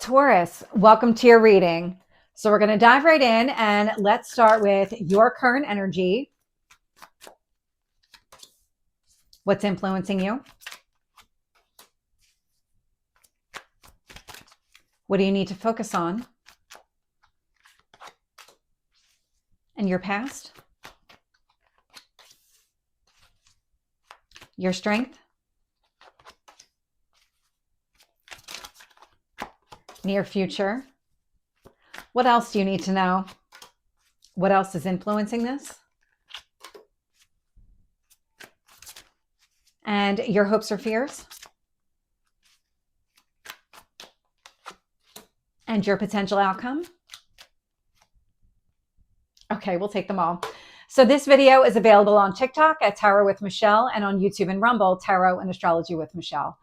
Taurus, welcome to your reading. So we're going to dive right in and let's start with your current energy. What's influencing you? What do you need to focus on? And your past? Your strength? Near future? What else do you need to know? What else is influencing this? And your hopes or fears? And your potential outcome? Okay, we'll take them all. So this video is available on TikTok at Tarot with Michelle and on YouTube and Rumble, Tarot and Astrology with Michelle.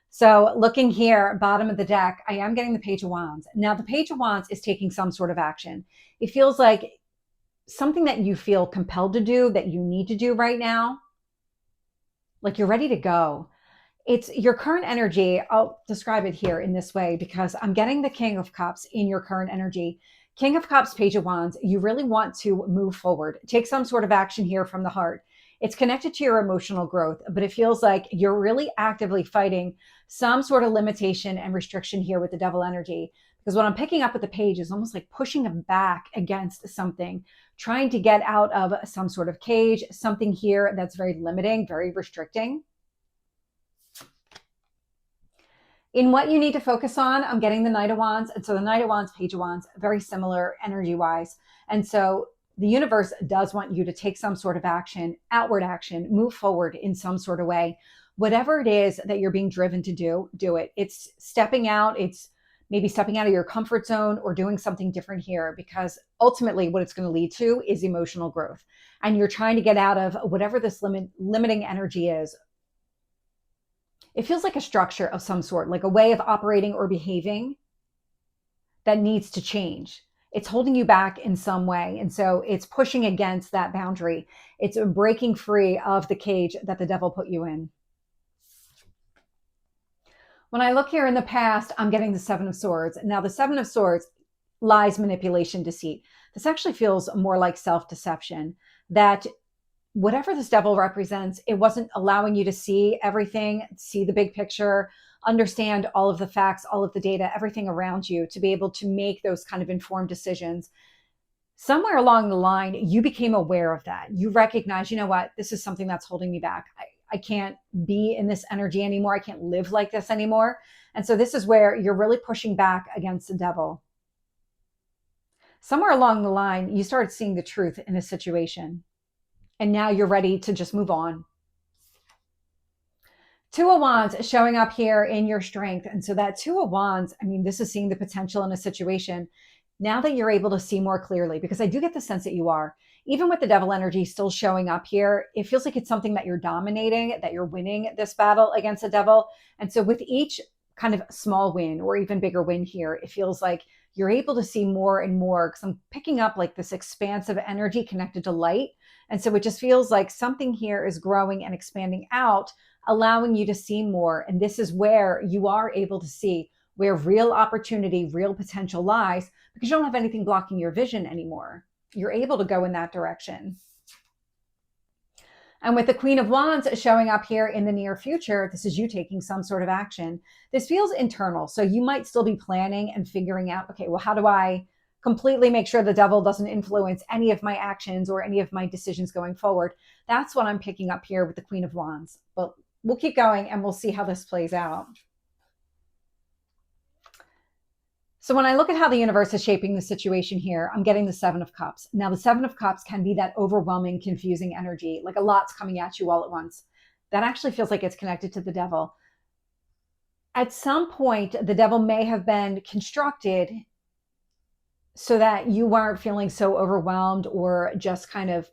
So looking here, bottom of the deck, I am getting the Page of Wands. Now the Page of Wands is taking some sort of action. It feels like something that you feel compelled to do, that you need to do right now. Like you're ready to go. It's your current energy. I'll describe it here in this way because I'm getting the King of Cups in your current energy. King of Cups, Page of Wands, you really want to move forward. Take some sort of action here from the heart. It's connected to your emotional growth, but it feels like you're really actively fighting some sort of limitation and restriction here with the Devil energy. Because what I'm picking up with the Page is almost like pushing them back against something, trying to get out of some sort of cage, something here that's very limiting, very restricting. In what you need to focus on, I'm getting the Knight of Wands. And so the Knight of Wands, Page of Wands, very similar energy-wise. And so the universe does want you to take some sort of action, outward action, move forward in some sort of way. Whatever it is that you're being driven to do it. It's stepping out. It's maybe stepping out of your comfort zone or doing something different here, because ultimately what it's going to lead to is emotional growth. And you're trying to get out of whatever this limiting energy is. It feels like a structure of some sort, like a way of operating or behaving that needs to change. It's holding you back in some way. And so it's pushing against that boundary. It's breaking free of the cage that the devil put you in. When I look here in the past, I'm getting the Seven of Swords. Now the Seven of Swords, lies, manipulation, deceit. This actually feels more like self-deception, that whatever this devil represents, it wasn't allowing you to see everything, see the big picture, understand all of the facts, all of the data, everything around you to be able to make those kind of informed decisions. Somewhere along the line, you became aware of that. You recognize, you know what, this is something that's holding me back. I can't be in this energy anymore. I can't live like this anymore. And so this is where you're really pushing back against the devil. Somewhere along the line, you started seeing the truth in a situation. And now you're ready to just move on. Two of Wands showing up here in your strength. And so that Two of Wands, I mean, this is seeing the potential in a situation. Now that you're able to see more clearly, because I do get the sense that you are, even with the devil energy still showing up here, it feels like it's something that you're dominating, that you're winning this battle against the devil. And so with each kind of small win or even bigger win here, it feels like you're able to see more and more, because I'm picking up like this expansive energy connected to light. And so it just feels like something here is growing and expanding out, allowing you to see more. And this is where you are able to see where real opportunity, real potential lies, because you don't have anything blocking your vision anymore. You're able to go in that direction. And with the Queen of Wands showing up here in the near future, this is you taking some sort of action. This feels internal. So you might still be planning and figuring out, okay, well, how do I completely make sure the devil doesn't influence any of my actions or any of my decisions going forward? That's what I'm picking up here with the Queen of Wands. But we'll keep going and we'll see how this plays out. So when I look at how the universe is shaping the situation here, I'm getting the Seven of Cups. Now the Seven of Cups can be that overwhelming, confusing energy, like a lot's coming at you all at once. That actually feels like it's connected to the devil. At some point, the devil may have been constructed so that you weren't feeling so overwhelmed or just kind of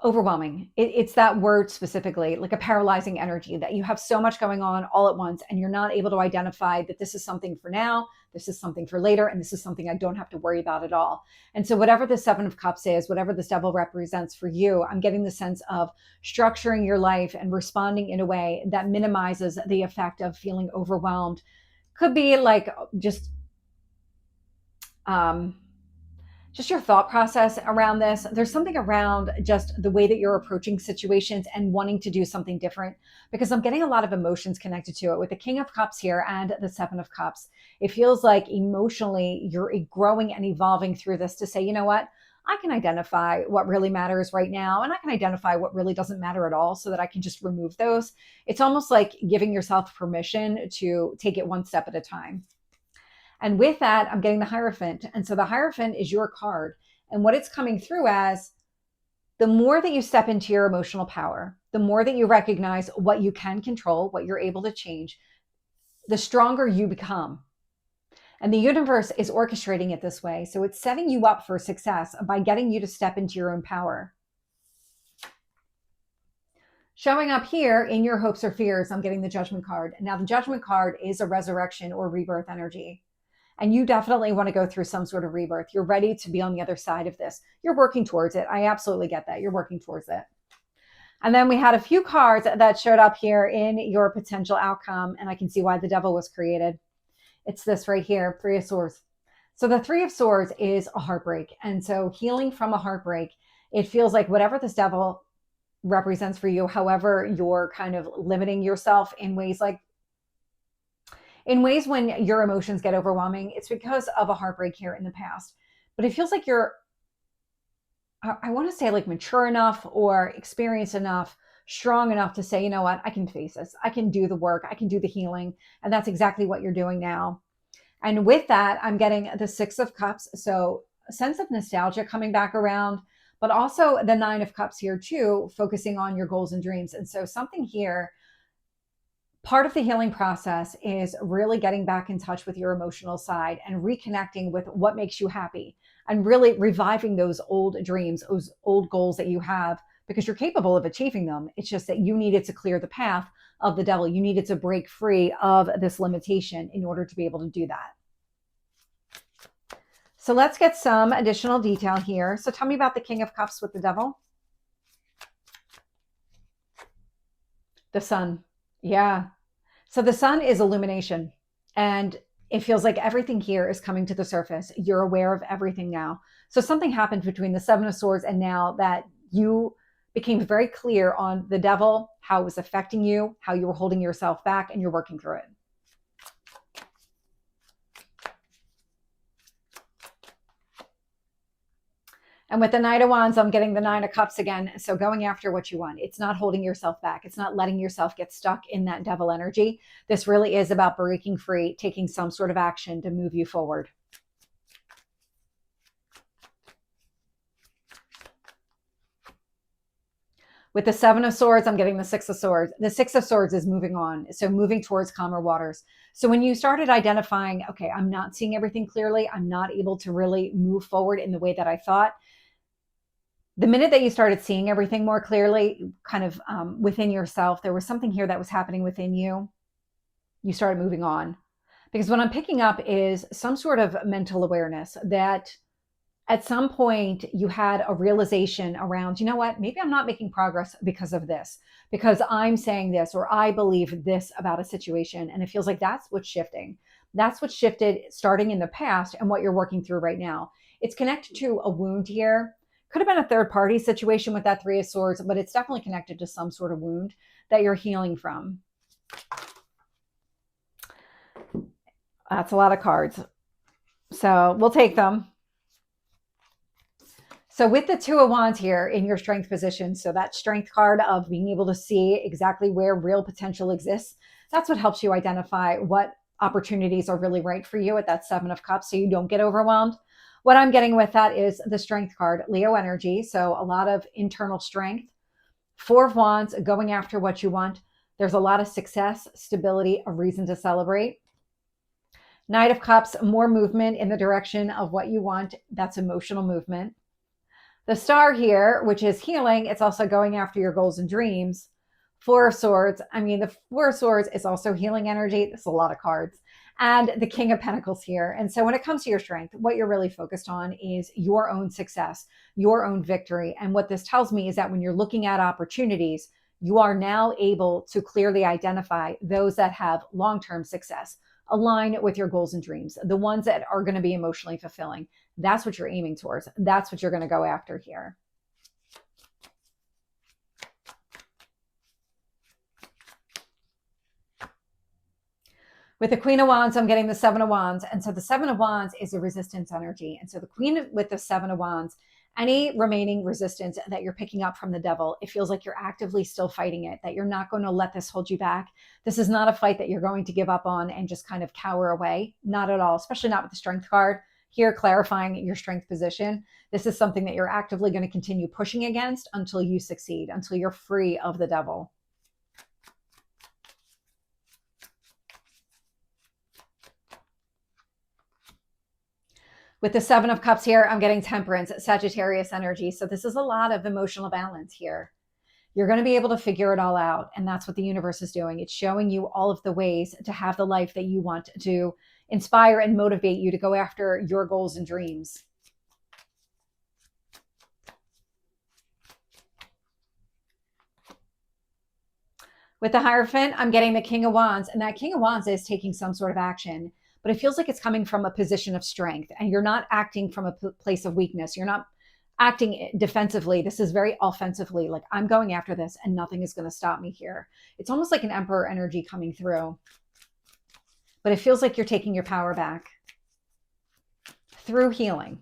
overwhelming. It's that word specifically, like a paralyzing energy, that you have so much going on all at once and you're not able to identify that this is something for now, this is something for later, and this is something I don't have to worry about at all. And so whatever the Seven of Cups is, whatever this devil represents for you, I'm getting the sense of structuring your life and responding in a way that minimizes the effect of feeling overwhelmed, Could be like just your thought process around this. There's something around just the way that you're approaching situations and wanting to do something different, because I'm getting a lot of emotions connected to it with the King of Cups here and the Seven of Cups. It feels like emotionally you're growing and evolving through this to say, you know what? I can identify what really matters right now, and I can identify what really doesn't matter at all so that I can just remove those. It's almost like giving yourself permission to take it one step at a time. And with that, I'm getting the Hierophant. And so the Hierophant is your card. And what it's coming through as, the more that you step into your emotional power, the more that you recognize what you can control, what you're able to change, the stronger you become. And the universe is orchestrating it this way. So it's setting you up for success by getting you to step into your own power. Showing up here in your hopes or fears, I'm getting the Judgment card. Now, the Judgment card is a resurrection or rebirth energy. And you definitely want to go through some sort of rebirth. You're ready to be on the other side of this. You're working towards it. I absolutely get that. You're working towards it. And then we had a few cards that showed up here in your potential outcome. And I can see why the Devil was created. It's this right here, Three of Swords. So the Three of Swords is a heartbreak. And so healing from a heartbreak, it feels like whatever this Devil represents for you, however you're kind of limiting yourself in ways when your emotions get overwhelming, it's because of a heartbreak here in the past. But it feels like you're, I want to say like mature enough or experienced enough, strong enough to say, you know what, I can face this. I can do the work. I can do the healing. And that's exactly what you're doing now. And with that, I'm getting the Six of Cups. So a sense of nostalgia coming back around, but also the Nine of Cups here too, focusing on your goals and dreams. And so something here, part of the healing process is really getting back in touch with your emotional side and reconnecting with what makes you happy and really reviving those old dreams, those old goals that you have, because you're capable of achieving them. It's just that you needed to clear the path of the Devil. You needed to break free of this limitation in order to be able to do that. So let's get some additional detail here. So tell me about the King of Cups with the Devil. The Sun. Yeah. So the Sun is illumination, and it feels like everything here is coming to the surface. You're aware of everything now. So something happened between the Seven of Swords and now that you became very clear on the Devil, how it was affecting you, how you were holding yourself back, and you're working through it. And with the Knight of Wands, I'm getting the Nine of Cups again. So going after what you want. It's not holding yourself back. It's not letting yourself get stuck in that Devil energy. This really is about breaking free, taking some sort of action to move you forward. With the Seven of Swords, I'm getting the Six of Swords. The Six of Swords is moving on. So moving towards calmer waters. So when you started identifying, okay, I'm not seeing everything clearly. I'm not able to really move forward in the way that I thought. The minute that you started seeing everything more clearly, kind of within yourself, there was something here that was happening within you. You started moving on. Because what I'm picking up is some sort of mental awareness that at some point you had a realization around, you know what, maybe I'm not making progress because of this, because I'm saying this, or I believe this about a situation. And it feels like that's what's shifting. That's what shifted starting in the past and what you're working through right now. It's connected to a wound here. Could have been a third party situation with that Three of Swords, but it's definitely connected to some sort of wound that you're healing from. That's a lot of cards. So we'll take them. So with the Two of Wands here in your strength position, so that strength card of being able to see exactly where real potential exists, that's what helps you identify what opportunities are really right for you at that Seven of Cups so you don't get overwhelmed. What I'm getting with that is the Strength card, Leo energy. So a lot of internal strength. Four of Wands, going after what you want. There's a lot of success, stability, a reason to celebrate. Knight of Cups, more movement in the direction of what you want. That's emotional movement. The Star here, which is healing, it's also going after your goals and dreams. Four of Swords. I mean, the Four of Swords is also healing energy. There's a lot of cards. And the King of Pentacles here. And so when it comes to your strength, what you're really focused on is your own success, your own victory. And what this tells me is that when you're looking at opportunities, you are now able to clearly identify those that have long-term success, align with your goals and dreams, the ones that are going to be emotionally fulfilling. That's what you're aiming towards. That's what you're going to go after here. With the Queen of Wands, I'm getting the Seven of Wands. And so the Seven of Wands is a resistance energy. And so the Queen with the Seven of Wands, any remaining resistance that you're picking up from the devil, it feels like you're actively still fighting it, that you're not going to let this hold you back. This is not a fight that you're going to give up on and just kind of cower away. Not at all, especially not with the Strength card. Here, clarifying your strength position. This is something that you're actively going to continue pushing against until you succeed, until you're free of the devil. With the Seven of Cups here, I'm getting Temperance, Sagittarius energy. So this is a lot of emotional balance here. You're going to be able to figure it all out. And that's what the universe is doing. It's showing you all of the ways to have the life that you want, to inspire and motivate you to go after your goals and dreams. With the Hierophant, I'm getting the King of Wands. And that King of Wands is taking some sort of action. But it feels like it's coming from a position of strength, and you're not acting from a place of weakness. You're not acting defensively. This is very offensively, like I'm going after this and nothing is going to stop me here. It's almost like an Emperor energy coming through, but it feels like you're taking your power back through healing.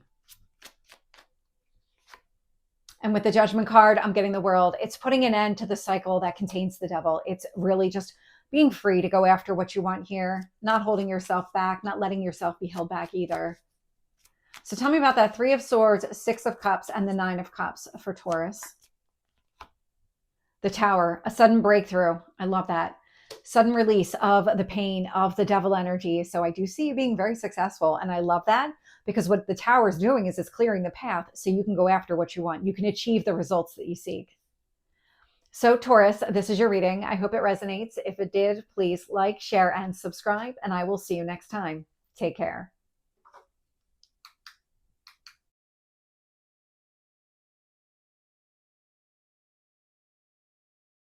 And with the Judgment card, I'm getting the World. It's putting an end to the cycle that contains the devil. It's really just being free to go after what you want here, not holding yourself back, not letting yourself be held back either. So tell me about that Three of Swords, Six of Cups, and the Nine of Cups for Taurus. The Tower, a sudden breakthrough. I love that. Sudden release of the pain of the devil energy. So I do see you being very successful. And I love that because what the Tower is doing is it's clearing the path so you can go after what you want. You can achieve the results that you seek. So Taurus, this is your reading. I hope it resonates. If it did, please like, share, and subscribe, and I will see you next time. Take care.